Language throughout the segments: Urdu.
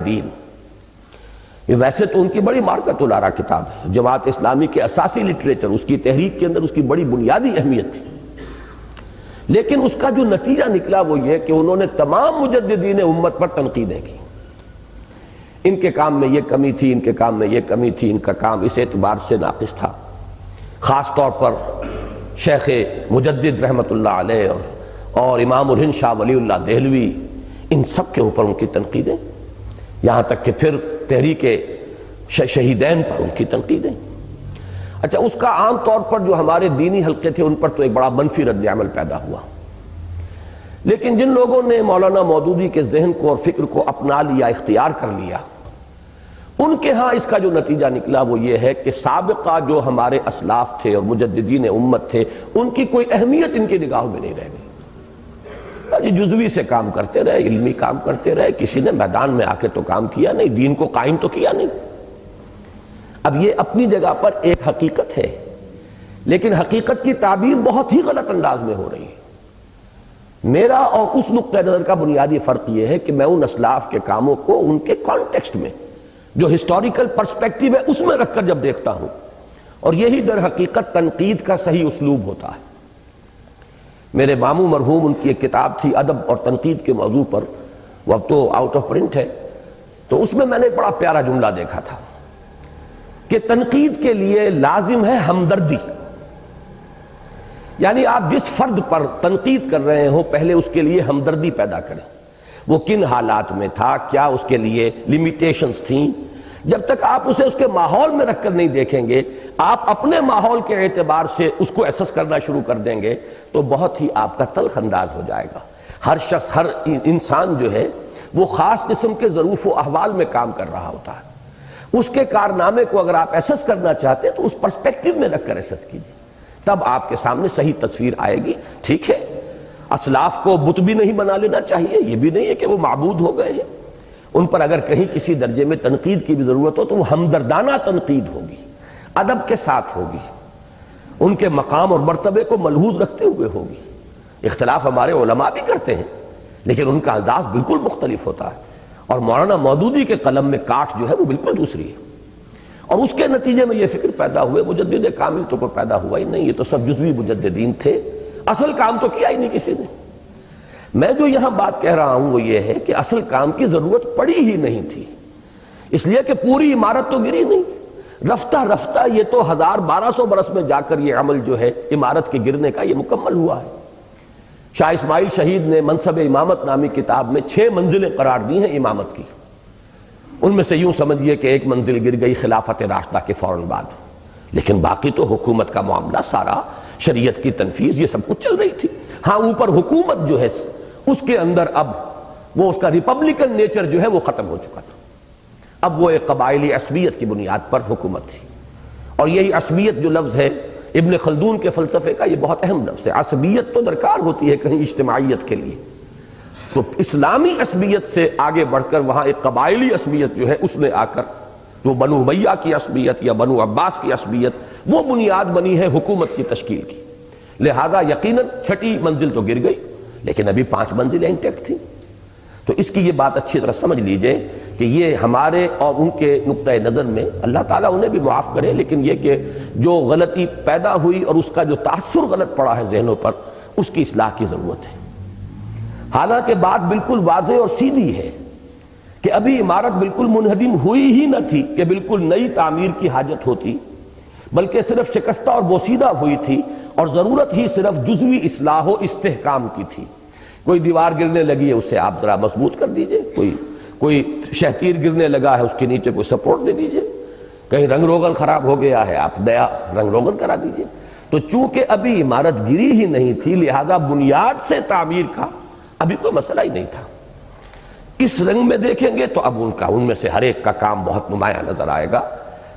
دین، یہ ویسے تو ان کی بڑی مارکت الارا کتاب ہے، جماعت اسلامی کے اساسی لٹریچر، اس کی تحریک کے اندر اس کی بڑی بنیادی اہمیت تھی، لیکن اس کا جو نتیجہ نکلا وہ یہ کہ انہوں نے تمام مجددین امت پر تنقیدیں کی، ان کے کام میں یہ کمی تھی، ان کے کام میں یہ کمی تھی، ان کا کام اس اعتبار سے ناقص تھا، خاص طور پر شیخ مجدد رحمت اللہ علیہ اور امام الہند شاہ ولی اللہ دہلوی، ان سب کے اوپر ان کی تنقیدیں، یہاں تک کہ پھر تحریک شہیدین پر ان کی تنقیدیں۔ اچھا، اس کا عام طور پر جو ہمارے دینی حلقے تھے ان پر تو ایک بڑا منفی رد عمل پیدا ہوا، لیکن جن لوگوں نے مولانا مودودی کے ذہن کو اور فکر کو اپنا لیا، اختیار کر لیا، ان کے ہاں اس کا جو نتیجہ نکلا وہ یہ ہے کہ سابقہ جو ہمارے اسلاف تھے اور مجددین امت تھے ان کی کوئی اہمیت ان کی نگاہوں میں نہیں رہ گئی، جزوی سے کام کرتے رہے، علمی کام کرتے رہے، کسی نے میدان میں آ کے تو کام کیا نہیں، دین کو قائم تو کیا نہیں۔ اب یہ اپنی جگہ پر ایک حقیقت ہے، لیکن حقیقت کی تعبیر بہت ہی غلط انداز میں ہو رہی ہے۔ میرا اور اس نقطہ نظر کا بنیادی فرق یہ ہے کہ میں ان اسلاف کے کاموں کو ان کے کانٹیکسٹ میں، جو ہسٹوریکل پرسپیکٹیو ہے، اس میں رکھ کر جب دیکھتا ہوں، اور یہی در حقیقت تنقید کا صحیح اسلوب ہوتا ہے۔ میرے ماموں مرحوم، ان کی ایک کتاب تھی ادب اور تنقید کے موضوع پر، وہ اب تو آؤٹ آف پرنٹ ہے، تو اس میں میں نے ایک بڑا پیارا جملہ دیکھا تھا کہ تنقید کے لیے لازم ہے ہمدردی، یعنی آپ جس فرد پر تنقید کر رہے ہو پہلے اس کے لیے ہمدردی پیدا کریں، وہ کن حالات میں تھا، کیا اس کے لیے لیمیٹیشنز تھیں۔ جب تک آپ اسے اس کے ماحول میں رکھ کر نہیں دیکھیں گے، آپ اپنے ماحول کے اعتبار سے اس کو ایسس کرنا شروع کر دیں گے تو بہت ہی آپ کا تلخ انداز ہو جائے گا۔ ہر شخص، ہر انسان جو ہے وہ خاص قسم کے ظروف و احوال میں کام کر رہا ہوتا ہے، اس کے کارنامے کو اگر آپ ایسس کرنا چاہتے ہیں تو اس پرسپیکٹیو میں رکھ کر ایسس کیجیے، تب آپ کے سامنے صحیح تصویر آئے گی۔ ٹھیک ہے، اسلاف کو بت بھی نہیں بنا لینا چاہیے، یہ بھی نہیں ہے کہ وہ معبود ہو گئے ہیں، ان پر اگر کہیں کسی درجے میں تنقید کی بھی ضرورت ہو تو وہ ہمدردانہ تنقید ہوگی، ادب کے ساتھ ہوگی، ان کے مقام اور مرتبے کو ملحوظ رکھتے ہوئے ہوگی۔ اختلاف ہمارے علماء بھی کرتے ہیں، لیکن ان کا انداز بالکل مختلف ہوتا ہے، اور مولانا مودودی کے قلم میں کاٹ جو ہے وہ بالکل دوسری ہے، اور اس کے نتیجے میں یہ فکر پیدا ہوئے مجدد کامل تو کوئی پیدا ہوا ہی نہیں، یہ تو سب جزوی مجددین تھے، اصل کام تو کیا ہی نہیں کسی نے۔ میں جو یہاں بات کہہ رہا ہوں وہ یہ ہے کہ اصل کام کی ضرورت پڑی ہی نہیں تھی، اس لیے کہ پوری عمارت تو گری نہیں، رفتہ رفتہ یہ تو 1200 برس میں جا کر یہ عمل جو ہے عمارت کے گرنے کا یہ مکمل ہوا ہے۔ شاہ اسماعیل شہید نے منصب امامت نامی کتاب میں 6 منزلیں قرار دی ہیں امامت کی، ان میں سے یوں سمجھیے کہ ایک منزل گر گئی خلافت راشدہ کے فوراً بعد، لیکن باقی تو حکومت کا معاملہ سارا، شریعت کی تنفیذ، یہ سب کچھ چل رہی تھی۔ ہاں، اوپر حکومت جو ہے اس کے اندر اب وہ اس کا ریپبلکن نیچر جو ہے وہ ختم ہو چکا تھا، اب وہ ایک قبائلی عصبیت کی بنیاد پر حکومت تھی، اور یہی عصبیت جو لفظ ہے ابن خلدون کے فلسفے کا یہ بہت اہم لفظ ہے۔ عصبیت تو درکار ہوتی ہے کہیں اجتماعیت کے لیے، تو اسلامی عصبیت سے آگے بڑھ کر وہاں ایک قبائلی عصبیت جو ہے اس نے آ کر وہ بنو امیہ کی عصبیت یا بنو عباس کی عصبیت وہ بنیاد بنی ہے حکومت کی تشکیل کی، لہذا یقیناً 6ٹھی منزل تو گر گئی لیکن ابھی 5 منزلیں انٹیکٹ تھیں۔ تو اس کی یہ بات اچھی طرح سمجھ لیجئے کہ یہ ہمارے اور ان کے نقطہ نظر میں، اللہ تعالیٰ انہیں بھی معاف کرے، لیکن یہ کہ جو غلطی پیدا ہوئی اور اس کا جو تاثر غلط پڑا ہے ذہنوں پر، اس کی اصلاح کی ضرورت ہے۔ حالانکہ بات بالکل واضح اور سیدھی ہے کہ ابھی عمارت بالکل منہدم ہوئی ہی نہ تھی کہ بالکل نئی تعمیر کی حاجت ہوتی، بلکہ صرف شکستہ اور بوسیدہ ہوئی تھی، اور ضرورت ہی صرف جزوی اصلاح و استحکام کی تھی۔ کوئی دیوار گرنے لگی ہے اسے آپ ذرا مضبوط کر دیجئے، کوئی شہتیر گرنے لگا ہے اس کے نیچے کوئی سپورٹ دے دیجئے، کہیں رنگ روغن خراب ہو گیا ہے آپ نیا رنگ روغن کرا دیجئے۔ تو چونکہ ابھی عمارت گری ہی نہیں تھی لہذا بنیاد سے تعمیر کا ابھی کوئی مسئلہ ہی نہیں تھا۔ اس رنگ میں دیکھیں گے تو اب ان میں سے ہر ایک کا کام بہت نمایاں نظر آئے گا،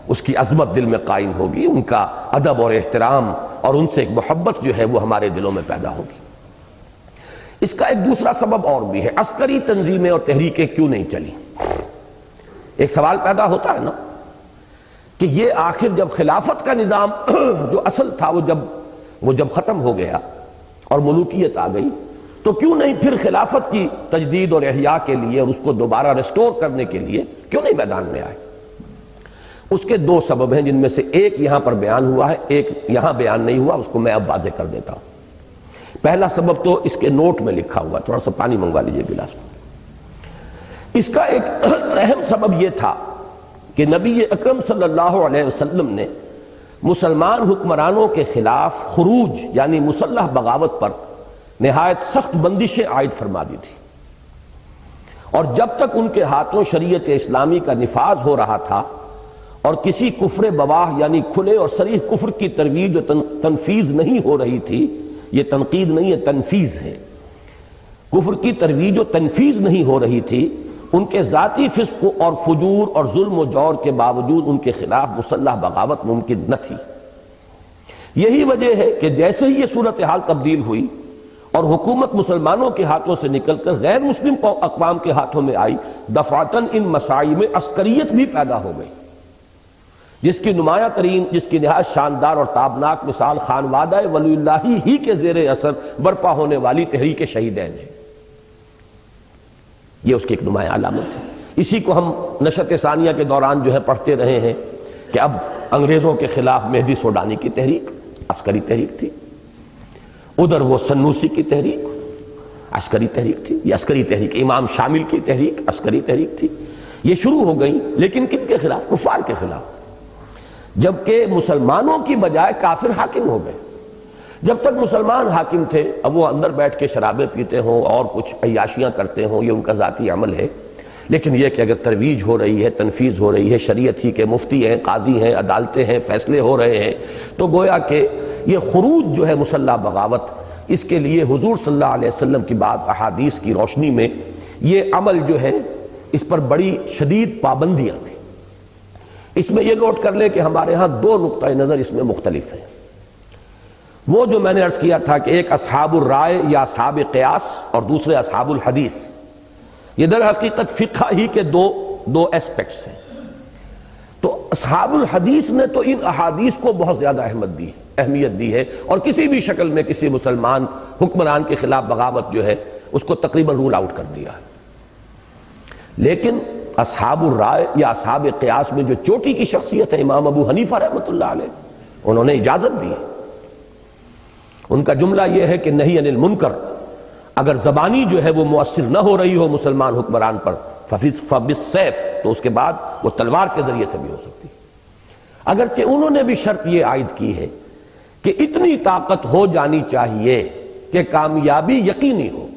اس کی عظمت دل میں قائم ہوگی، ان کا ادب اور احترام اور ان سے ایک محبت جو ہے وہ ہمارے دلوں میں پیدا ہوگی۔ اس کا ایک دوسرا سبب اور بھی ہے، عسکری تنظیمیں اور تحریکیں کیوں نہیں چلی؟ ایک سوال پیدا ہوتا ہے نا کہ یہ آخر جب خلافت کا نظام جو اصل تھا وہ جب ختم ہو گیا اور ملوکیت آ گئی تو کیوں نہیں پھر خلافت کی تجدید اور احیاء کے لیے اور اس کو دوبارہ ریسٹور کرنے کے لیے کیوں نہیں میدان میں آئے؟ اس کے دو سبب ہیں، جن میں سے ایک یہاں پر بیان ہوا ہے، ایک یہاں بیان نہیں ہوا، اس کو میں اب واضح کر دیتا ہوں۔ پہلا سبب تو اس کے نوٹ میں لکھا ہوا، تھوڑا سا پانی منگوا لیجئے گلاس میں۔ اس کا ایک اہم سبب یہ تھا کہ نبی اکرم صلی اللہ علیہ وسلم نے مسلمان حکمرانوں کے خلاف خروج یعنی مسلح بغاوت پر نہایت سخت بندشیں عائد فرما دی تھی، اور جب تک ان کے ہاتھوں شریعت اسلامی کا نفاذ ہو رہا تھا اور کسی کفر بواہ یعنی کھلے اور صریح کفر کی ترویج و تنفیذ نہیں ہو رہی تھی، یہ تنقید نہیں ہے، تنفیذ ہے، کفر کی ترویج و تنفیذ نہیں ہو رہی تھی، ان کے ذاتی فسق اور فجور اور ظلم و جور کے باوجود ان کے خلاف مسلح بغاوت ممکن نہ تھی۔ یہی وجہ ہے کہ جیسے ہی یہ صورتحال تبدیل ہوئی اور حکومت مسلمانوں کے ہاتھوں سے نکل کر غیر مسلم اقوام کے ہاتھوں میں آئی، دفعتاً ان مساعی میں عسکریت بھی پیدا ہو گئی، جس کی نمایاں ترین، جس کی نہایت شاندار اور تابناک مثال خانوادہ ولی اللہ ہی کے زیر اثر برپا ہونے والی تحریک شہیدین ہے۔ یہ اس کی ایک نمایاں علامت ہے۔ اسی کو ہم نشأت ثانیہ کے دوران جو ہے پڑھتے رہے ہیں کہ اب انگریزوں کے خلاف مہدی سوڈانی کی تحریک عسکری تحریک تھی، ادھر وہ سنوسی کی تحریک عسکری تحریک تھی، یہ عسکری تحریک، امام شامل کی تحریک عسکری تحریک تھی۔ یہ شروع ہو گئی، لیکن کن کے خلاف؟ کفار کے خلاف، جبکہ مسلمانوں کی بجائے کافر حاکم ہو گئے۔ جب تک مسلمان حاکم تھے، اب وہ اندر بیٹھ کے شرابیں پیتے ہوں اور کچھ عیاشیاں کرتے ہوں، یہ ان کا ذاتی عمل ہے، لیکن یہ کہ اگر ترویج ہو رہی ہے، تنفیذ ہو رہی ہے، شریعت ہی کے مفتی ہیں، قاضی ہیں، عدالتیں ہیں، فیصلے ہو رہے ہیں، تو گویا کہ یہ خروج جو ہے مسلح بغاوت، اس کے لیے حضور صلی اللہ علیہ وسلم کی بعض احادیث کی روشنی میں یہ عمل جو ہے اس پر بڑی شدید پابندیاں تھیں۔ اس میں یہ نوٹ کر لیں کہ ہمارے ہاں دو نقطۂ نظر اس میں مختلف ہیں۔ وہ جو میں نے عرض کیا تھا کہ ایک اصحاب الرائے یا اصحاب قیاس اور دوسرے اصحاب الحدیث، یہ در حقیقت فقہ ہی کے دو ایسپیکٹس ہیں۔ تو اصحاب الحدیث نے تو ان احادیث کو بہت زیادہ اہمیت دی ہے، اور کسی بھی شکل میں کسی مسلمان حکمران کے خلاف بغاوت جو ہے اس کو تقریباً رول آؤٹ کر دیا ہے۔ لیکن اصحاب الرائے یا اصحاب قیاس میں جو چوٹی کی شخصیت ہے امام ابو حنیفہ رحمۃ اللہ علیہ، انہوں نے اجازت دی ہے۔ ان کا جملہ یہ ہے کہ نہی عن المنکر اگر زبانی جو ہے وہ مؤثر نہ ہو رہی ہو مسلمان حکمران پر، فبالسیف، تو اس کے بعد وہ تلوار کے ذریعے سے بھی ہو سکتی ہے۔ اگرچہ انہوں نے بھی شرط یہ عائد کی ہے کہ اتنی طاقت ہو جانی چاہیے کہ کامیابی یقینی ہو،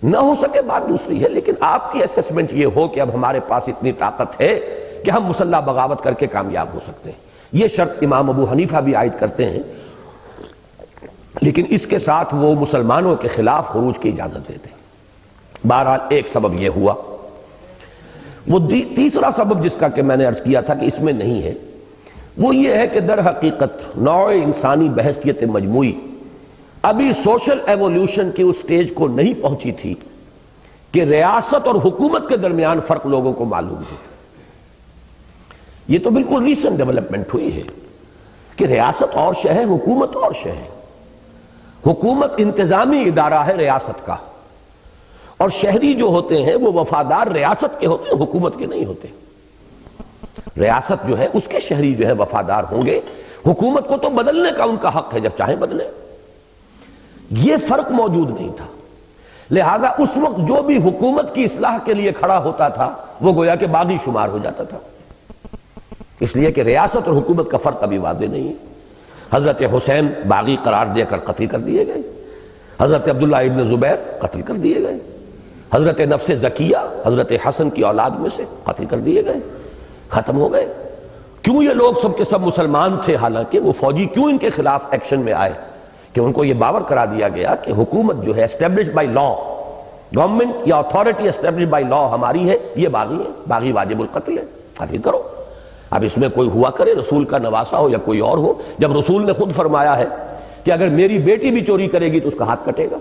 نہ ہو سکے بات دوسری ہے، لیکن آپ کی اسیسمنٹ یہ ہو کہ اب ہمارے پاس اتنی طاقت ہے کہ ہم مسلح بغاوت کر کے کامیاب ہو سکتے ہیں۔ یہ شرط امام ابو حنیفہ بھی عائد کرتے ہیں، لیکن اس کے ساتھ وہ مسلمانوں کے خلاف خروج کی اجازت دیتے ہیں۔ بہرحال ایک سبب یہ ہوا۔ وہ تیسرا سبب جس کا کہ میں نے عرض کیا تھا کہ اس میں نہیں ہے، وہ یہ ہے کہ در حقیقت نوع انسانی بحیثیت مجموعی ابھی سوشل ایوولوشن کی اس سٹیج کو نہیں پہنچی تھی کہ ریاست اور حکومت کے درمیان فرق لوگوں کو معلوم ہو۔ یہ تو بالکل ریسنٹ ڈیولپمنٹ ہوئی ہے کہ ریاست اور شے ہے، حکومت اور شے ہے۔ حکومت انتظامی ادارہ ہے ریاست کا، اور شہری جو ہوتے ہیں وہ وفادار ریاست کے ہوتے ہیں، حکومت کے نہیں ہوتے۔ ریاست جو ہے اس کے شہری جو ہے وفادار ہوں گے، حکومت کو تو بدلنے کا ان کا حق ہے، جب چاہیں بدلیں۔ یہ فرق موجود نہیں تھا، لہذا اس وقت جو بھی حکومت کی اصلاح کے لیے کھڑا ہوتا تھا وہ گویا کہ باغی شمار ہو جاتا تھا، اس لیے کہ ریاست اور حکومت کا فرق ابھی واضح نہیں ہے۔ حضرت حسین باغی قرار دے کر قتل کر دیے گئے، حضرت عبداللہ ابن زبیر قتل کر دیے گئے، حضرت نفس زکیہ حضرت حسن کی اولاد میں سے قتل کر دیے گئے، ختم ہو گئے۔ کیوں یہ لوگ سب کے سب مسلمان تھے، حالانکہ وہ فوجی کیوں ان کے خلاف ایکشن میں آئے؟ کہ ان کو یہ باور کرا دیا گیا کہ حکومت جو ہے اسٹیبلش بائی لا، گورنمنٹ یا اتھارٹی اسٹیبلش بائی لا ہماری ہے، یہ باغی ہے، باغی واجب القتل ہے، قتل کرو۔ اب اس میں کوئی ہوا کرے، رسول کا نواسا ہو یا کوئی اور ہو، جب رسول نے خود فرمایا ہے کہ اگر میری بیٹی بھی چوری کرے گی تو اس کا ہاتھ کٹے گا،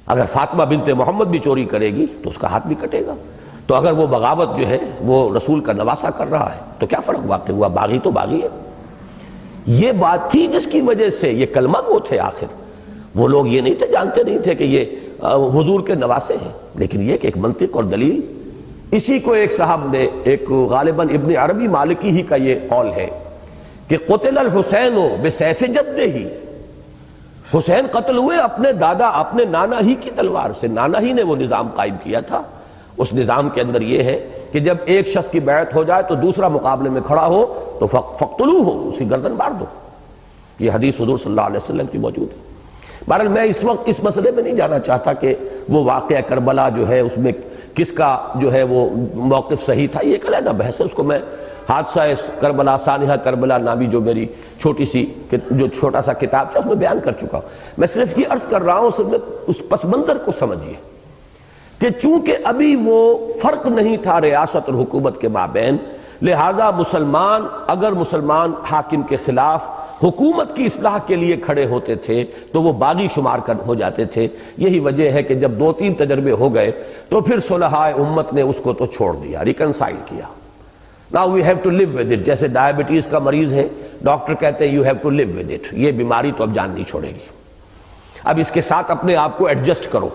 اگر فاطمہ بنت محمد بھی چوری کرے گی تو اس کا ہاتھ بھی کٹے گا، تو اگر وہ بغاوت جو ہے وہ رسول کا نواسا کر رہا ہے تو کیا فرق واقع ہوا؟ باغی تو باغی ہے۔ یہ بات تھی جس کی وجہ سے یہ کلمہ گو تھے آخر، وہ لوگ یہ نہیں تھے، جانتے نہیں تھے کہ یہ حضور کے نواسے ہیں، لیکن یہ کہ ایک منطق اور دلیل. اسی کو ایک صاحب نے، ایک غالباً ابن عربی مالکی ہی کا یہ قول ہے کہ قتل الحسین بسیف جدہ ہی، حسین قتل ہوئے اپنے دادا، اپنے نانا ہی کی تلوار سے. نانا ہی نے وہ نظام قائم کیا تھا. اس نظام کے اندر یہ ہے کہ جب ایک شخص کی بیعت ہو جائے تو دوسرا مقابلے میں کھڑا ہو تو فقتلوہ، اس کی گردن مار دو. یہ حدیث حضور صلی اللہ علیہ وسلم کی موجود ہے. بہرحال میں اس وقت اس مسئلے میں نہیں جانا چاہتا کہ وہ واقعہ کربلا جو ہے اس میں کس کا جو ہے وہ موقف صحیح تھا، یہ ایک علیحدہ بحث ہے. اس کو میں حادثہ کربلا، سانحہ کربلا نامی جو میری چھوٹا سا کتاب تھا اس میں بیان کر چکا ہوں. میں صرف یہ عرض کر رہا ہوں، صرف اس پس منظر کو سمجھیے کہ چونکہ ابھی وہ فرق نہیں تھا ریاست اور حکومت کے مابین، لہذا مسلمان اگر مسلمان حاکم کے خلاف حکومت کی اصلاح کے لیے کھڑے ہوتے تھے تو وہ باغی شمار ہو جاتے تھے. یہی وجہ ہے کہ جب 2-3 تجربے ہو گئے تو پھر صلحائے امت نے اس کو تو چھوڑ دیا، ریکنسائل کیا. Now we have to live with it. جیسے ڈائبٹیز کا مریض ہے، ڈاکٹر کہتے ہیں you have to live with it. یہ بیماری تو اب جان نہیں چھوڑے گی، اب اس کے ساتھ اپنے آپ کو ایڈجسٹ کرو.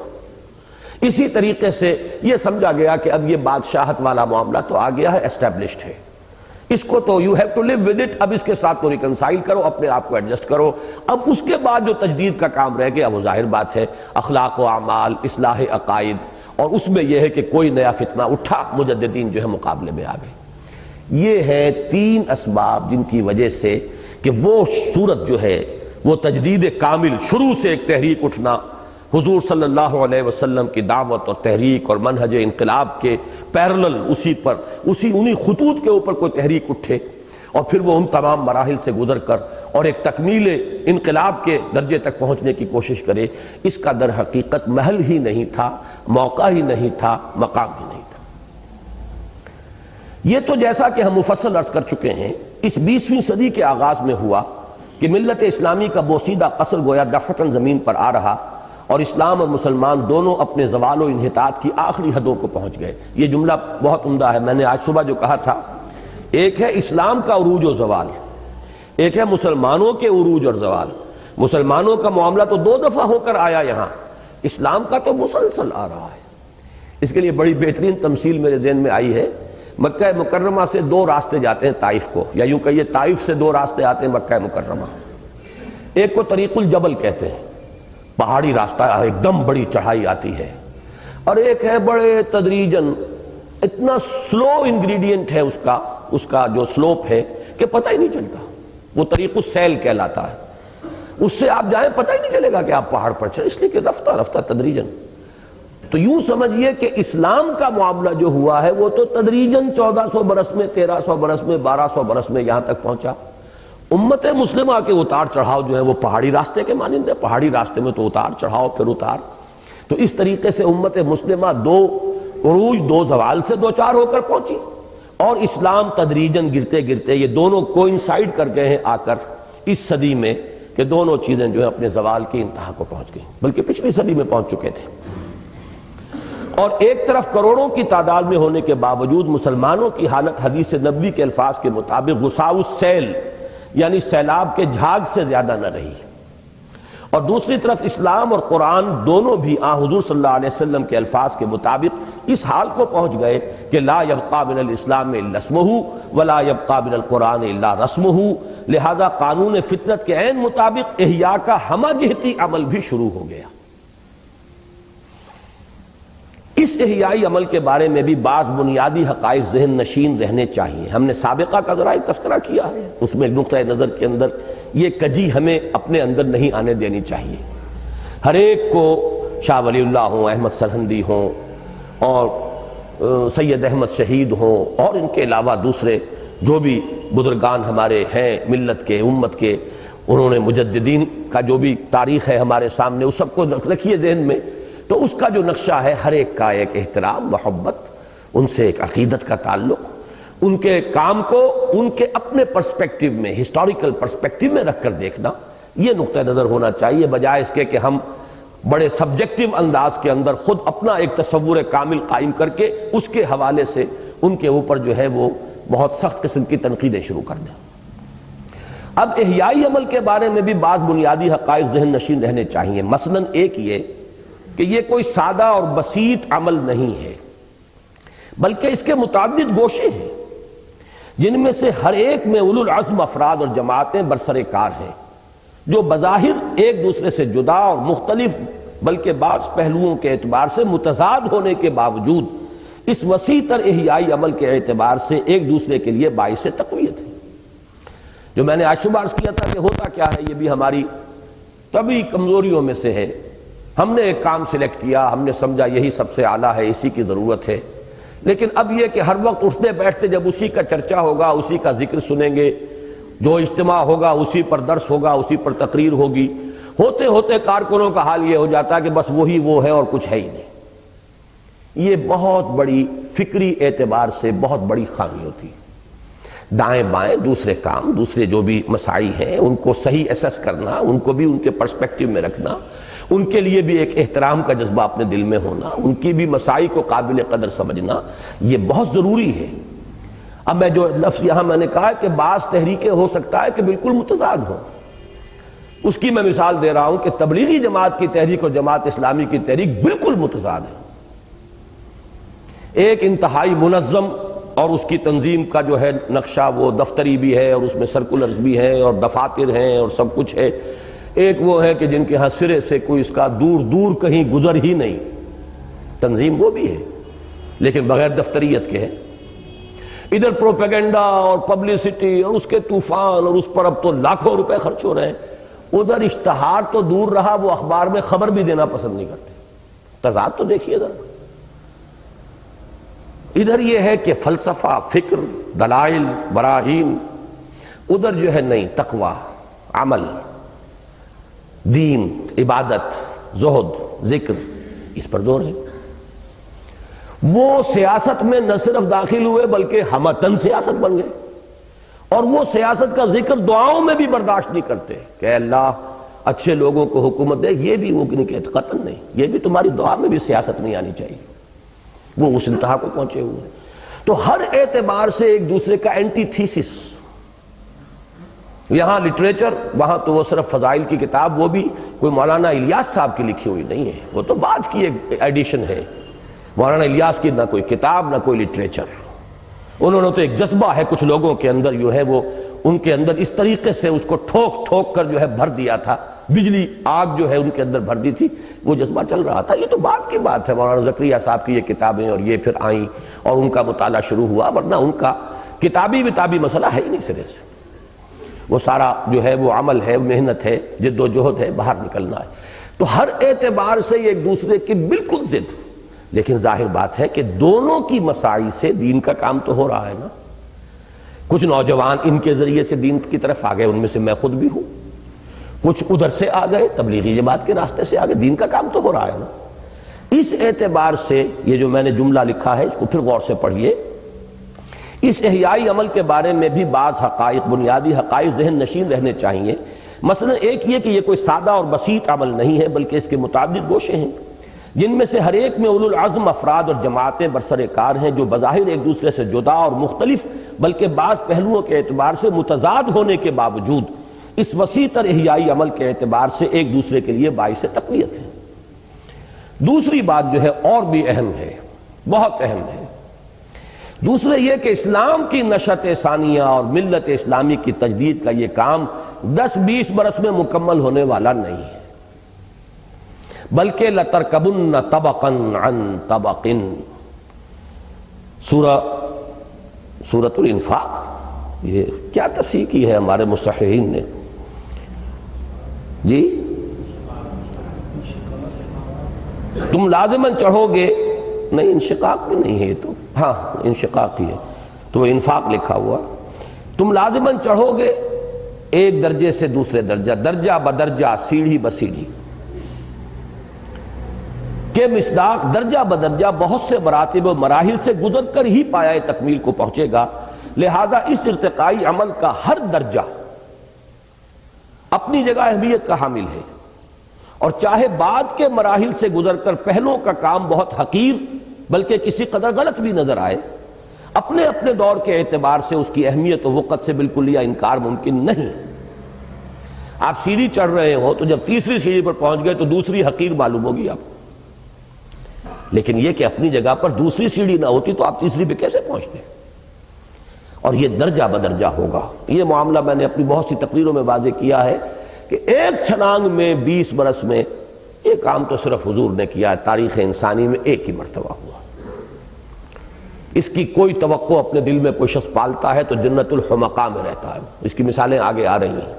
اسی طریقے سے یہ سمجھا گیا کہ اب یہ بادشاہت والا معاملہ تو آ گیا ہے، اسٹیبلشڈ ہے، اس کو تو you have to live with it. اب اس کے ساتھ تو ریکنسائل کرو، اپنے آپ کو ایڈجسٹ کرو. اب اس کے بعد جو تجدید کا کام رہ گیا وہ ظاہر بات ہے اخلاق و اعمال، اصلاح عقائد، اور اس میں یہ ہے کہ کوئی نیا فتنہ اٹھا، مجددین جو ہے مقابلے میں آ گئے. یہ ہے 3 اسباب جن کی وجہ سے کہ وہ صورت جو ہے وہ تجدید کامل، شروع سے ایک تحریک اٹھنا، حضور صلی اللہ علیہ وسلم کی دعوت اور تحریک اور منہج انقلاب کے پیرلل انہی خطوط کے اوپر کوئی تحریک اٹھے اور پھر وہ ان تمام مراحل سے گزر کر اور ایک تکمیل انقلاب کے درجے تک پہنچنے کی کوشش کرے. اس کا در حقیقت محل ہی نہیں تھا، موقع ہی نہیں تھا، مقام ہی نہیں تھا. یہ تو جیسا کہ ہم مفصل عرض کر چکے ہیں اس 20ویں صدی کے آغاز میں ہوا کہ ملت اسلامی کا بوسیدہ قصر گویا دفعتاً زمین پر آ رہا اور اسلام اور مسلمان دونوں اپنے زوال و انحطاط کی آخری حدوں کو پہنچ گئے. یہ جملہ بہت عمدہ ہے، میں نے آج صبح جو کہا تھا، ایک ہے اسلام کا عروج و زوال، ایک ہے مسلمانوں کے عروج اور زوال. مسلمانوں کا معاملہ تو 2 دفعہ ہو کر آیا یہاں، اسلام کا تو مسلسل آ رہا ہے. اس کے لیے بڑی بہترین تمثیل میرے ذہن میں آئی ہے. مکہ مکرمہ سے 2 راستے جاتے ہیں طائف کو، یا یوں کہیے طائف سے 2 راستے آتے ہیں مکہ مکرمہ. ایک کو طریق الجبل کہتے ہیں، پہاڑی راستہ، ایک دم بڑی چڑھائی آتی ہے، اور ایک ہے بڑے تدریجن، اتنا سلو انگریڈینٹ ہے اس کا جو سلوپ ہے کہ پتہ ہی نہیں چلتا. وہ طریق السیل کہلاتا ہے. اس سے آپ جائیں پتہ ہی نہیں چلے گا کہ آپ پہاڑ پر چڑھے، اس لیے کہ رفتہ رفتہ تدریجن. تو یوں سمجھیے کہ اسلام کا معاملہ جو ہوا ہے وہ تو تدریجن 1400 برس میں، 1300 برس میں، 1200 برس میں یہاں تک پہنچا. امت مسلمہ کے اتار چڑھاؤ جو ہے وہ پہاڑی راستے کے مانند ہے. پہاڑی راستے میں تو اتار چڑھاؤ پھر اتار. تو اس طریقے سے امت مسلمہ 2 عروج 2 زوال سے 2-4 ہو کر پہنچی، اور اسلام تدریجن گرتے گرتے یہ دونوں کوئنسائیڈ کر گئے ہیں آ کر اس صدی میں کہ دونوں چیزیں جو ہے اپنے زوال کی انتہا کو پہنچ گئیں، بلکہ پچھلی صدی میں پہنچ چکے تھے. اور ایک طرف کروڑوں کی تعداد میں ہونے کے باوجود مسلمانوں کی حالت حدیث نبوی کے الفاظ کے مطابق غثاء السیل یعنی سیلاب کے جھاگ سے زیادہ نہ رہی. اور دوسری طرف اسلام اور قرآن دونوں بھی حضور صلی اللہ علیہ وسلم کے الفاظ کے مطابق اس حال کو پہنچ گئے کہ لا یبقى من الاسلام الا اسمہ ولا یبقى من القرآن الا رسمہ. لہذا قانون فطرت کے عین مطابق احیاء کا ہمہ جہتی عمل بھی شروع ہو گیا. اس احیائی عمل کے بارے میں بھی بعض بنیادی حقائق ذہن نشین رہنے چاہیے. ہم نے سابقہ کا ذرا ایک تذکرہ کیا ہے، اس میں ایک نقطہ نظر کے اندر یہ کجی ہمیں اپنے اندر نہیں آنے دینی چاہیے. ہر ایک کو شاہ ولی اللہ ہوں، احمد سرہندی ہوں، اور سید احمد شہید ہوں، اور ان کے علاوہ دوسرے جو بھی بزرگان ہمارے ہیں ملت کے، امت کے، انہوں نے مجددین کا جو بھی تاریخ ہے ہمارے سامنے، اس سب کو رکھیے ذہن میں. تو اس کا جو نقشہ ہے ہر ایک کا ایک احترام، محبت، ان سے ایک عقیدت کا تعلق، ان کے کام کو ان کے اپنے پرسپیکٹیو میں، ہسٹوریکل پرسپیکٹیو میں رکھ کر دیکھنا، یہ نقطہ نظر ہونا چاہیے، بجائے اس کے کہ ہم بڑے سبجیکٹیو انداز کے اندر خود اپنا ایک تصور کامل قائم کر کے اس کے حوالے سے ان کے اوپر جو ہے وہ بہت سخت قسم کی تنقیدیں شروع کر دیں. اب احیائی عمل کے بارے میں بھی بعض بنیادی حقائق ذہن نشین رہنے چاہیے. مثلا ایک یہ کہ یہ کوئی سادہ اور بسیط عمل نہیں ہے، بلکہ اس کے متعدد گوشے ہیں جن میں سے ہر ایک میں اولو العزم افراد اور جماعتیں برسر کار ہیں، جو بظاہر ایک دوسرے سے جدا اور مختلف بلکہ بعض پہلوؤں کے اعتبار سے متضاد ہونے کے باوجود اس وسیع تر احیائی عمل کے اعتبار سے ایک دوسرے کے لیے باعث تقویت ہے. جو میں نے آج صبح عرض کیا تھا کہ ہوتا کیا ہے، یہ بھی ہماری طبعی کمزوریوں میں سے ہے. ہم نے ایک کام سلیکٹ کیا، ہم نے سمجھا یہی سب سے اعلیٰ ہے، اسی کی ضرورت ہے، لیکن اب یہ کہ ہر وقت اٹھتے بیٹھتے جب اسی کا چرچا ہوگا، اسی کا ذکر سنیں گے، جو اجتماع ہوگا اسی پر درس ہوگا، اسی پر تقریر ہوگی، ہوتے ہوتے کارکنوں کا حال یہ ہو جاتا ہے کہ بس وہی وہ ہے اور کچھ ہے ہی نہیں. یہ بہت بڑی فکری اعتبار سے بہت بڑی خامی ہوتی ہے. دائیں بائیں دوسرے کام، دوسرے جو بھی مسائی ہیں ان کو صحیح اسیس کرنا، ان کو بھی ان کے پرسپیکٹیو میں رکھنا، ان کے لیے بھی ایک احترام کا جذبہ اپنے دل میں ہونا، ان کی بھی مسائی کو قابل قدر سمجھنا، یہ بہت ضروری ہے. اب میں جو لفظ یہاں میں نے کہا کہ بعض تحریکیں ہو سکتا ہے کہ بالکل متضاد ہوں، اس کی میں مثال دے رہا ہوں کہ تبلیغی جماعت کی تحریک اور جماعت اسلامی کی تحریک بالکل متضاد ہے. ایک انتہائی منظم اور اس کی تنظیم کا جو ہے نقشہ وہ دفتری بھی ہے اور اس میں سرکولرز بھی ہیں اور دفاتر ہیں اور سب کچھ ہے. ایک وہ ہے کہ جن کے ہاں سرے سے کوئی اس کا دور دور کہیں گزر ہی نہیں. تنظیم وہ بھی ہے لیکن بغیر دفتریت کے ہے. ادھر پروپیگنڈا اور پبلسٹی اور اس کے طوفان اور اس پر اب تو لاکھوں روپے خرچ ہو رہے ہیں. ادھر اشتہار تو دور رہا، وہ اخبار میں خبر بھی دینا پسند نہیں کرتے. تضاد تو دیکھیے ذرا. ادھر یہ ہے کہ فلسفہ، فکر، دلائل، براہین، ادھر جو ہے نہیں، تقوی، عمل، دین، عبادت، زہد، ذکر، اس پر زور ہے. وہ سیاست میں نہ صرف داخل ہوئے بلکہ ہمتن سیاست بن گئے، اور وہ سیاست کا ذکر دعاؤں میں بھی برداشت نہیں کرتے کہ اے اللہ اچھے لوگوں کو حکومت دے. یہ بھی وہ نہیں کہتے، قطعاً نہیں، یہ بھی تمہاری دعا میں بھی سیاست نہیں آنی چاہیے. وہ اس انتہا کو پہنچے ہوئے ہیں. تو ہر اعتبار سے ایک دوسرے کا اینٹی تھیسس. یہاں لٹریچر، وہاں تو وہ صرف فضائل کی کتاب، وہ بھی کوئی مولانا الیاس صاحب کی لکھی ہوئی نہیں ہے، وہ تو بعد کی ایک ایڈیشن ہے. مولانا الیاس کی نہ کوئی کتاب نہ کوئی لٹریچر. انہوں نے تو ایک جذبہ ہے کچھ لوگوں کے اندر جو ہے وہ ان کے اندر اس طریقے سے اس کو ٹھوک ٹھوک کر جو ہے بھر دیا تھا، بجلی آگ جو ہے ان کے اندر بھر دی تھی، وہ جذبہ چل رہا تھا. یہ تو بعد کی بات ہے. مولانا زکریا صاحب کی یہ کتابیں اور یہ پھر آئیں اور ان کا مطالعہ شروع ہوا، ورنہ ان کا کتابی مسئلہ ہے ہی نہیں سرے سے. وہ سارا جو ہے وہ عمل ہے، محنت ہے، جد و جہد ہے، باہر نکلنا ہے. تو ہر اعتبار سے یہ ایک دوسرے کی بالکل ضد. لیکن ظاہر بات ہے کہ دونوں کی مساعی سے دین کا کام تو ہو رہا ہے نا. کچھ نوجوان ان کے ذریعے سے دین کی طرف آ گئے، ان میں سے میں خود بھی ہوں. کچھ ادھر سے آ گئے، تبلیغی جماعت کے راستے سے آ گئے. دین کا کام تو ہو رہا ہے نا. اس اعتبار سے یہ جو میں نے جملہ لکھا ہے اس کو پھر غور سے پڑھیے. اس احیائی عمل کے بارے میں بھی بعض حقائق، بنیادی حقائق ذہن نشین رہنے چاہیے. مثلا ایک یہ کہ یہ کوئی سادہ اور بسیط عمل نہیں ہے بلکہ اس کے متعدد گوشے ہیں جن میں سے ہر ایک میں اولو العزم افراد اور جماعتیں برسر کار ہیں، جو بظاہر ایک دوسرے سے جدا اور مختلف بلکہ بعض پہلوؤں کے اعتبار سے متضاد ہونے کے باوجود اس وسیع تر احیائی عمل کے اعتبار سے ایک دوسرے کے لیے باعث تقویت ہے. دوسری بات جو ہے اور بھی اہم ہے، بہت اہم ہے. دوسرے یہ کہ اسلام کی نشأت ثانیہ اور ملت اسلامی کی تجدید کا یہ کام 10-20 برس میں مکمل ہونے والا نہیں ہے، بلکہ لَتَرْكَبُنَّ طَبَقًا عَنْ طَبَقٍ. سورۃ الانفاق، یہ کیا تصحیح کی ہے ہمارے مصححین نے جی. تم لازماً چڑھو گے، نہیں انشقاق بھی نہیں ہے تو، ہاں انشقاق ہی ہے تو وہ انفاق لکھا ہوا. تم لازماً چڑھو گے ایک درجے سے دوسرے درجہ، درجہ بدرجہ، سیڑھی بسیڑھی کے مصداق درجہ بدرجہ بہت سے مراتب و مراحل سے گزر کر ہی پایہ تکمیل کو پہنچے گا. لہذا اس ارتقائی عمل کا ہر درجہ اپنی جگہ اہمیت کا حامل ہے، اور چاہے بعد کے مراحل سے گزر کر پہلوں کا کام بہت حقیر بلکہ کسی قدر غلط بھی نظر آئے، اپنے اپنے دور کے اعتبار سے اس کی اہمیت و وقت سے بالکل یا انکار ممکن نہیں. آپ سیڑھی چڑھ رہے ہو تو جب تیسری سیڑھی پر پہنچ گئے تو دوسری حقیر معلوم ہوگی آپ کو، لیکن یہ کہ اپنی جگہ پر دوسری سیڑھی نہ ہوتی تو آپ تیسری پہ کیسے پہنچتے؟ اور یہ درجہ بدرجہ ہوگا۔ یہ معاملہ میں نے اپنی بہت سی تقریروں میں واضح کیا ہے کہ ایک چھلانگ میں 20 برس میں یہ کام تو صرف حضور نے کیا ہے، تاریخ انسانی میں ایک ہی مرتبہ ہوا۔ اس کی کوئی توقع اپنے دل میں کوئی شخص پالتا ہے تو جنت الحمقاء میں رہتا ہے۔ اس کی مثالیں آگے آ رہی ہیں۔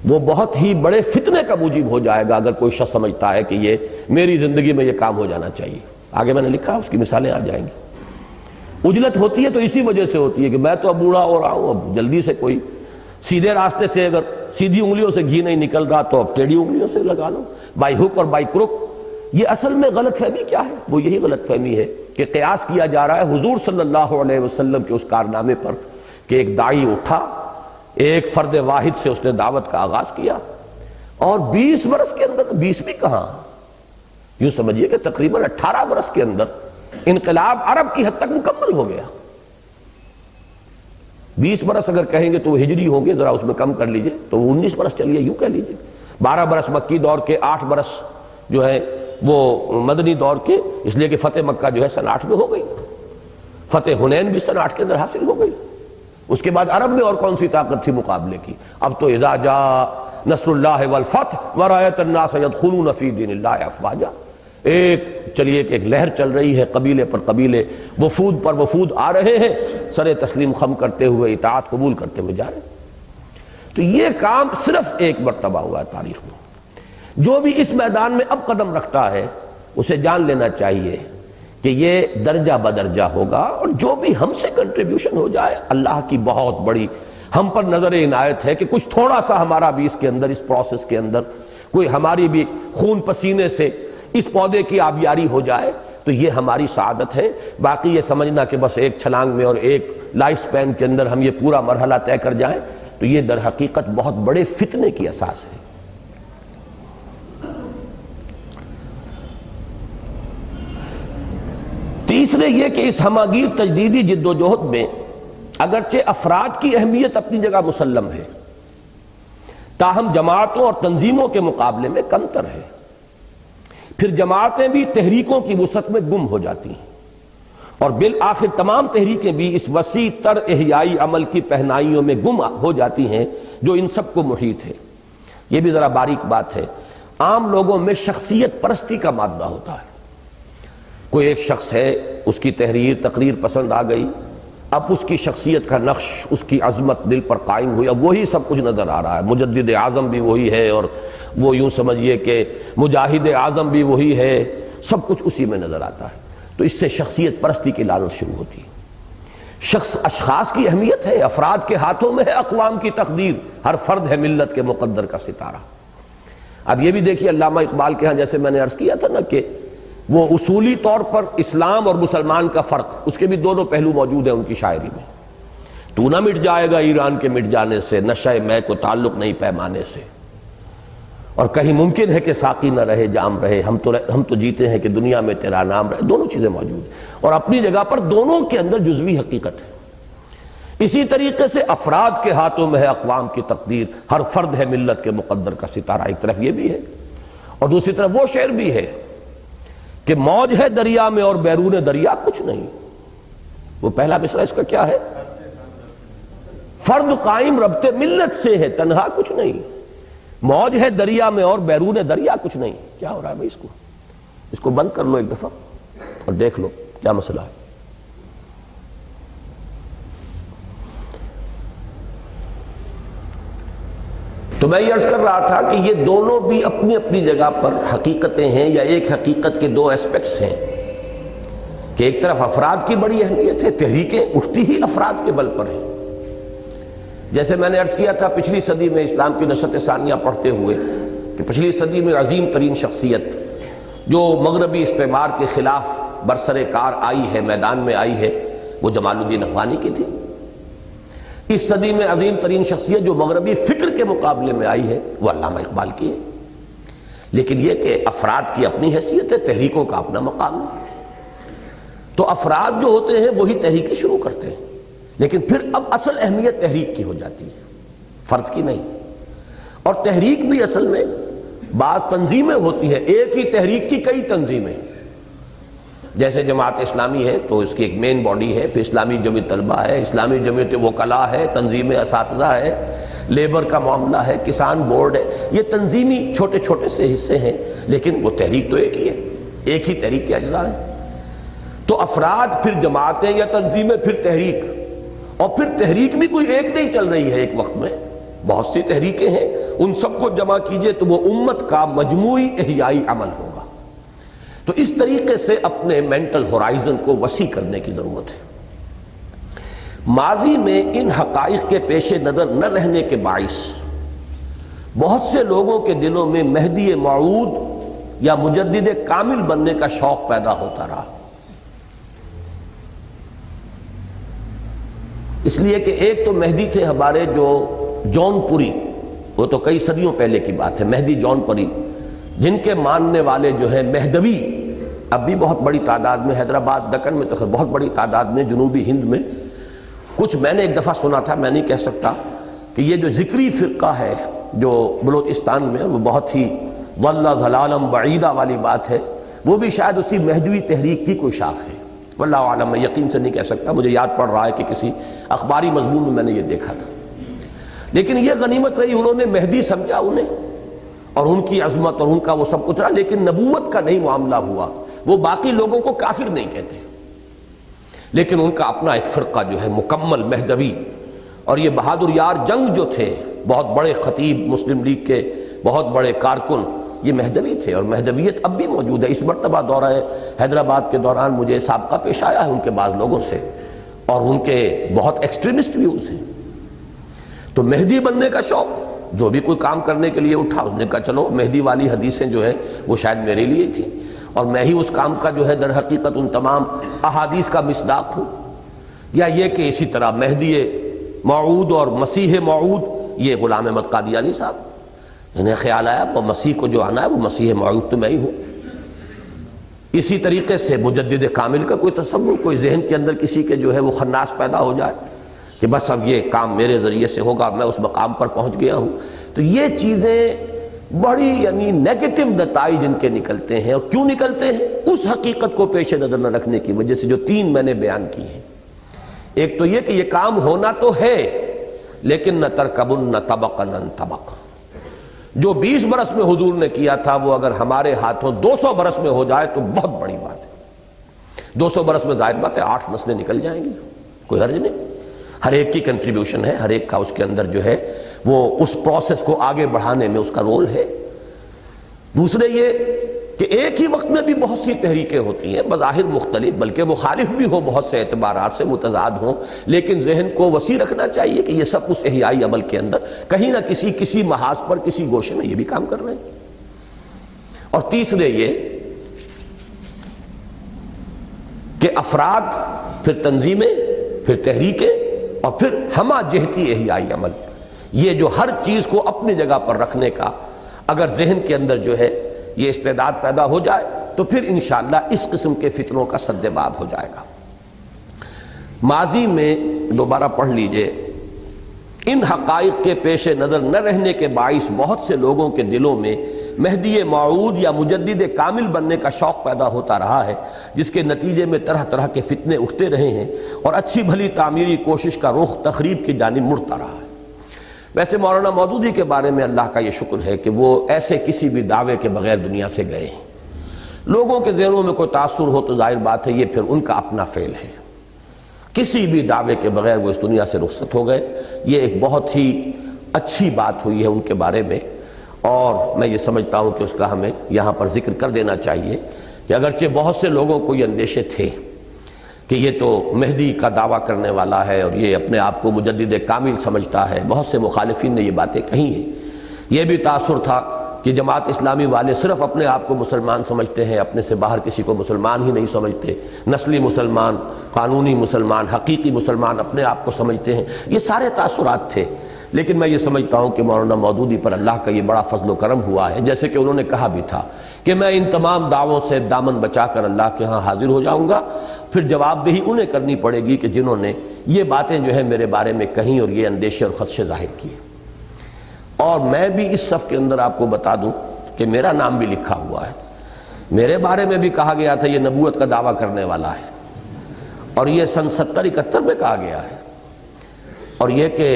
وہ بہت ہی بڑے فتنے کا موجب ہو جائے گا اگر کوئی شخص سمجھتا ہے کہ یہ میری زندگی میں یہ کام ہو جانا چاہیے۔ آگے میں نے لکھا، اس کی مثالیں آ جائیں گی۔ اجلت ہوتی ہے تو اسی وجہ سے ہوتی ہے کہ میں تو اب بوڑھا ہو رہا ہوں، اب جلدی سے کوئی سیدھے راستے سے اگر سیدھی انگلیوں سے گھی نہیں نکل رہا تو اب ٹیڑھی انگلیوں سے لگا لو، بائی ہک اور بائی کرک۔ یہ اصل میں غلط فہمی کیا ہے؟ وہ یہی غلط فہمی ہے کہ قیاس کیا جا رہا ہے حضور صلی اللہ علیہ وسلم کے اس کارنامے پر کہ ایک داعی اٹھا، ایک فرد واحد سے اس نے دعوت کا آغاز کیا، اور 20 برس کے اندر، 20 بھی کہاں، یوں سمجھیے کہ تقریباً 18 برس کے اندر انقلاب عرب کی حد تک مکمل ہو گیا۔ 20 برس اگر کہیں گے تو وہ ہجری ہوں گے، ذرا اس میں کم کر لیجئے تو وہ 19 برس چلیے، یوں کہہ لیجئے 12 برس مکی دور کے، 8 برس جو ہے وہ مدنی دور کے، اس لیے کہ فتح مکہ جو ہے سن 8 میں ہو گئی، فتح حنین بھی سن 8 کے اندر حاصل ہو گئی۔ اس کے بعد عرب میں اور کون سی طاقت تھی مقابلے کی؟ اب تو اذا جاء نصر اللہ والفتح ورأیت الناس يدخلون فی دین اللہ افواجا، ایک چلیے کہ ایک لہر چل رہی ہے، قبیلے پر قبیلے، وفود پر وفود آ رہے ہیں، سر تسلیم خم کرتے ہوئے، اطاعت قبول کرتے ہوئے جا رہے ہیں۔ تو یہ کام صرف ایک مرتبہ ہوا ہے تاریخ میں۔ جو بھی اس میدان میں اب قدم رکھتا ہے اسے جان لینا چاہیے کہ یہ درجہ بدرجہ ہوگا، اور جو بھی ہم سے کنٹریبیوشن ہو جائے اللہ کی بہت بڑی ہم پر نظر عنایت ہے کہ کچھ تھوڑا سا ہمارا بھی اس کے اندر، اس پروسیس کے اندر کوئی ہماری بھی خون پسینے سے اس پودے کی آبیاری ہو جائے تو یہ ہماری سعادت ہے۔ باقی یہ سمجھنا کہ بس ایک چھلانگ میں اور ایک لائف سپین کے اندر ہم یہ پورا مرحلہ طے کر جائیں تو یہ در حقیقت بہت بڑے فتنے کی اساس ہے۔ تیسرے یہ کہ اس ہماگیر تجدیدی جد و جہد میں اگرچہ افراد کی اہمیت اپنی جگہ مسلم ہے، تاہم جماعتوں اور تنظیموں کے مقابلے میں کمتر ہے۔ پھر جماعتیں بھی تحریکوں کی وسعت میں گم ہو جاتی ہیں، اور بالآخر تمام تحریکیں بھی اس وسیع تر احیائی عمل کی پہنائیوں میں گم ہو جاتی ہیں جو ان سب کو محیط ہے۔ یہ بھی ذرا باریک بات ہے، عام لوگوں میں شخصیت پرستی کا مادہ ہوتا ہے۔ کوئی ایک شخص ہے، اس کی تحریر تقریر پسند آ گئی، اب اس کی شخصیت کا نقش، اس کی عظمت دل پر قائم ہوئی، اب وہی سب کچھ نظر آ رہا ہے، مجدد اعظم بھی وہی ہے، اور وہ یوں سمجھیے کہ مجاہد اعظم بھی وہی ہے، سب کچھ اسی میں نظر آتا ہے۔ تو اس سے شخصیت پرستی کی لالچ شروع ہوتی ہے۔ اشخاص کی اہمیت ہے، افراد کے ہاتھوں میں ہے اقوام کی تقدیر، ہر فرد ہے ملت کے مقدر کا ستارہ۔ اب یہ بھی دیکھیے علامہ اقبال کے ہاں جیسے میں نے عرض کیا تھا نا کہ وہ اصولی طور پر اسلام اور مسلمان کا فرق، اس کے بھی دونوں پہلو موجود ہیں ان کی شاعری میں۔ تو نہ مٹ جائے گا ایران کے مٹ جانے سے، نشہ میں کو تعلق نہیں پیمانے سے، اور کہیں ممکن ہے کہ ساقی نہ رہے جام رہے، ہم تو جیتے ہیں کہ دنیا میں تیرا نام رہے۔ دونوں چیزیں موجود ہیں اور اپنی جگہ پر دونوں کے اندر جزوی حقیقت ہے۔ اسی طریقے سے افراد کے ہاتھوں میں ہے اقوام کی تقدیر، ہر فرد ہے ملت کے مقدر کا ستارہ، ایک طرف یہ بھی ہے، اور دوسری طرف وہ شعر بھی ہے کہ موج ہے دریا میں اور بیرون دریا کچھ نہیں۔ وہ پہلا مصرع اس کا کیا ہے؟ فرد قائم ربط ملت سے ہے، تنہا کچھ نہیں۔ موج ہے دریا میں اور بیرون دریا کچھ نہیں۔ کیا ہو رہا ہے بھائی؟ اس کو بند کر لو ایک دفعہ اور دیکھ لو کیا مسئلہ ہے۔ تو میں یہ عرض کر رہا تھا کہ یہ دونوں بھی اپنی اپنی جگہ پر حقیقتیں ہیں، یا ایک حقیقت کے دو اسپیکٹس ہیں کہ ایک طرف افراد کی بڑی اہمیت ہے، تحریکیں اٹھتی ہی افراد کے بل پر ہیں۔ جیسے میں نے عرض کیا تھا پچھلی صدی میں اسلام کی نشأت ثانیہ پڑھتے ہوئے کہ پچھلی صدی میں عظیم ترین شخصیت جو مغربی استعمار کے خلاف برسر کار آئی ہے، میدان میں آئی ہے، وہ جمال الدین افغانی کی تھی۔ اس صدی میں عظیم ترین شخصیت جو مغربی فکر کے مقابلے میں آئی ہے وہ علامہ اقبال کی ہے۔ لیکن یہ کہ افراد کی اپنی حیثیت ہے، تحریکوں کا اپنا مقام ہے۔ تو افراد جو ہوتے ہیں وہی تحریکیں شروع کرتے ہیں، لیکن پھر اب اصل اہمیت تحریک کی ہو جاتی ہے، فرد کی نہیں۔ اور تحریک بھی اصل میں بعض تنظیمیں ہوتی ہیں، ایک ہی تحریک کی کئی تنظیمیں، جیسے جماعت اسلامی ہے تو اس کی ایک مین باڈی ہے، پھر اسلامی جمعیت طلبہ ہے، اسلامی جمعیت وکلاء ہے، تنظیم اساتذہ ہے، لیبر کا معاملہ ہے، کسان بورڈ ہے، یہ تنظیمی چھوٹے چھوٹے سے حصے ہیں، لیکن وہ تحریک تو ایک ہی ہے، ایک ہی تحریک کے اجزاء ہیں۔ تو افراد، پھر جماعتیں یا تنظیمیں، پھر تحریک، اور پھر تحریک بھی کوئی ایک نہیں چل رہی ہے ایک وقت میں، بہت سی تحریکیں ہیں، ان سب کو جمع کیجئے تو وہ امت کا مجموعی احیائی عمل ہوگا۔ تو اس طریقے سے اپنے مینٹل ہورائزن کو وسیع کرنے کی ضرورت ہے۔ ماضی میں ان حقائق کے پیش نظر نہ رہنے کے باعث بہت سے لوگوں کے دلوں میں مہدی موعود یا مجدد کامل بننے کا شوق پیدا ہوتا رہا، اس لیے کہ ایک تو مہدی تھے ہمارے جو جون پوری، وہ تو کئی صدیوں پہلے کی بات ہے، مہدی جون پوری، جن کے ماننے والے جو ہیں مہدوی اب بھی بہت بڑی تعداد میں، حیدرآباد دکن میں تو بہت بڑی تعداد میں، جنوبی ہند میں کچھ، میں نے ایک دفعہ سنا تھا، میں نہیں کہہ سکتا کہ یہ جو ذکری فرقہ ہے جو بلوچستان میں، وہ بہت ہی واللہ ضلالم بعیدہ والی بات ہے، وہ بھی شاید اسی مہدوی تحریک کی کوئی شاخ ہے، واللہ عالم، میں یقین سے نہیں کہہ سکتا، مجھے یاد پڑ رہا ہے کہ کسی اخباری مضمون میں نے یہ دیکھا تھا۔ لیکن یہ غنیمت رہی، انہوں نے مہدی سمجھا انہیں، اور ان کی عظمت اور ان کا وہ سب کچھ رہا، لیکن نبوت کا نہیں معاملہ ہوا۔ وہ باقی لوگوں کو کافر نہیں کہتے، لیکن ان کا اپنا ایک فرقہ جو ہے مکمل مہدوی، اور یہ بہادر یار جنگ جو تھے، بہت بڑے خطیب، مسلم لیگ کے بہت بڑے کارکن، یہ مہدوی تھے، اور مہدویت اب بھی موجود ہے۔ اس مرتبہ دورہ حیدرآباد کے دوران مجھے سابقہ پیش آیا ہے ان کے بعض لوگوں سے، اور ان کے بہت ایکسٹریمسٹ ویوز ہیں۔ تو مہدی بننے کا شوق، جو بھی کوئی کام کرنے کے لیے اٹھا، اس نے کہا چلو مہدی والی حدیثیں جو ہے وہ شاید میرے لیے تھی، اور میں ہی اس کام کا جو ہے در حقیقت ان تمام احادیث کا مصداق ہوں۔ یا یہ کہ اسی طرح مہدی موعود اور مسیح موعود، یہ غلام احمد قادیانی صاحب، انہیں خیال آیا وہ مسیح کو جو آنا ہے وہ مسیح موعود تو میں ہی ہوں۔ اسی طریقے سے مجدد کامل کا کوئی تصور، کوئی ذہن کے اندر کسی کے جو ہے وہ خناس پیدا ہو جائے کہ بس اب یہ کام میرے ذریعے سے ہوگا، میں اس مقام پر پہنچ گیا ہوں، تو یہ چیزیں بڑی یعنی نیگیٹو نتائج ان کے نکلتے ہیں۔ اور کیوں نکلتے ہیں؟ اس حقیقت کو پیش نظر نہ رکھنے کی وجہ سے جو تین میں نے بیان کی ہیں۔ ایک تو یہ کہ یہ کام ہونا تو ہے، لیکن نہ ترکبن نہ طبقا نہ طبق، جو 20 برس میں حضور نے کیا تھا وہ اگر ہمارے ہاتھوں 200 برس میں ہو جائے تو بہت بڑی بات ہے۔ 200 برس میں ظاہر بات ہے 8 نسلیں نکل جائیں گی، کوئی حرج نہیں، ہر ایک کی کنٹریبیوشن ہے، ہر ایک کا اس کے اندر جو ہے وہ اس پروسیس کو آگے بڑھانے میں اس کا رول ہے۔ دوسرے یہ کہ ایک ہی وقت میں بھی بہت سی تحریکیں ہوتی ہیں، بظاہر مختلف، بلکہ مخالف بھی ہو، بہت سے اعتبارات سے متضاد ہوں، لیکن ذہن کو وسیع رکھنا چاہیے کہ یہ سب اس احیائی عمل کے اندر کہیں نہ کسی محاذ پر، کسی گوشے میں یہ بھی کام کر رہے ہیں۔ اور تیسرے یہ کہ افراد، پھر تنظیمیں، پھر تحریکیں، اور پھر ہمہ جہتی احیائی عمل، یہ جو ہر چیز کو اپنی جگہ پر رکھنے کا اگر ذہن کے اندر جو ہے یہ استعداد پیدا ہو جائے تو پھر انشاءاللہ اس قسم کے فتنوں کا سد باب ہو جائے گا۔ ماضی میں دوبارہ پڑھ لیجئے، ان حقائق کے پیش نظر نہ رہنے کے باعث بہت سے لوگوں کے دلوں میں مہدی موعود یا مجدد کامل بننے کا شوق پیدا ہوتا رہا ہے، جس کے نتیجے میں طرح طرح کے فتنے اٹھتے رہے ہیں، اور اچھی بھلی تعمیری کوشش کا رخ تخریب کی جانب مڑتا رہا ہے۔ ویسے مولانا مودودی کے بارے میں اللہ کا یہ شکر ہے کہ وہ ایسے کسی بھی دعوے کے بغیر دنیا سے گئے ہیں۔ لوگوں کے ذہنوں میں کوئی تاثر ہو تو ظاہر بات ہے یہ پھر ان کا اپنا فعل ہے، کسی بھی دعوے کے بغیر وہ اس دنیا سے رخصت ہو گئے، یہ ایک بہت ہی اچھی بات ہوئی ہے ان کے بارے میں، اور میں یہ سمجھتا ہوں کہ اس کا ہمیں یہاں پر ذکر کر دینا چاہیے کہ اگرچہ بہت سے لوگوں کو یہ اندیشے تھے کہ یہ تو مہدی کا دعویٰ کرنے والا ہے اور یہ اپنے آپ کو مجدد کامل سمجھتا ہے، بہت سے مخالفین نے یہ باتیں کہی ہیں، یہ بھی تاثر تھا کہ جماعت اسلامی والے صرف اپنے آپ کو مسلمان سمجھتے ہیں، اپنے سے باہر کسی کو مسلمان ہی نہیں سمجھتے، نسلی مسلمان، قانونی مسلمان، حقیقی مسلمان اپنے آپ کو سمجھتے ہیں، یہ سارے تاثرات تھے۔ لیکن میں یہ سمجھتا ہوں کہ مولانا مودودی پر اللہ کا یہ بڑا فضل و کرم ہوا ہے، جیسے کہ انہوں نے کہا بھی تھا کہ میں ان تمام دعووں سے دامن بچا کر اللہ کے ہاں حاضر ہو جاؤں گا، پھر جواب دہی انہیں کرنی پڑے گی کہ جنہوں نے یہ باتیں جو ہے میرے بارے میں کہیں اور یہ اندیشے اور خدشے ظاہر کیے۔ اور میں بھی اس صف کے اندر آپ کو بتا دوں کہ میرا نام بھی لکھا ہوا ہے، میرے بارے میں بھی کہا گیا تھا یہ نبوت کا دعویٰ کرنے والا ہے، اور یہ سن 70-71 میں کہا گیا ہے۔ اور یہ کہ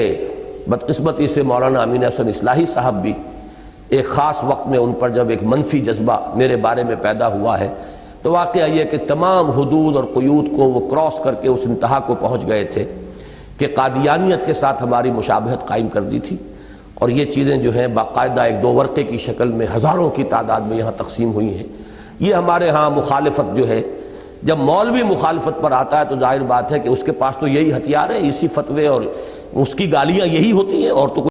بدقسمتی سے مولانا امین حسن اصلاحی صاحب بھی ایک خاص وقت میں ان پر جب ایک منفی جذبہ میرے بارے میں پیدا ہوا ہے تو واقعہ یہ کہ تمام حدود اور قیود کو وہ کراس کر کے اس انتہا کو پہنچ گئے تھے کہ قادیانیت کے ساتھ ہماری مشابہت قائم کر دی تھی، اور یہ چیزیں جو ہیں باقاعدہ ایک دو ورقے کی شکل میں ہزاروں کی تعداد میں یہاں تقسیم ہوئی ہیں۔ یہ ہمارے ہاں مخالفت جو ہے، جب مولوی مخالفت پر آتا ہے تو ظاہر بات ہے کہ اس کے پاس تو یہی ہتھیار ہے، اسی فتوے اور اس کی گالیاں یہی ہوتی ہیں، اور تو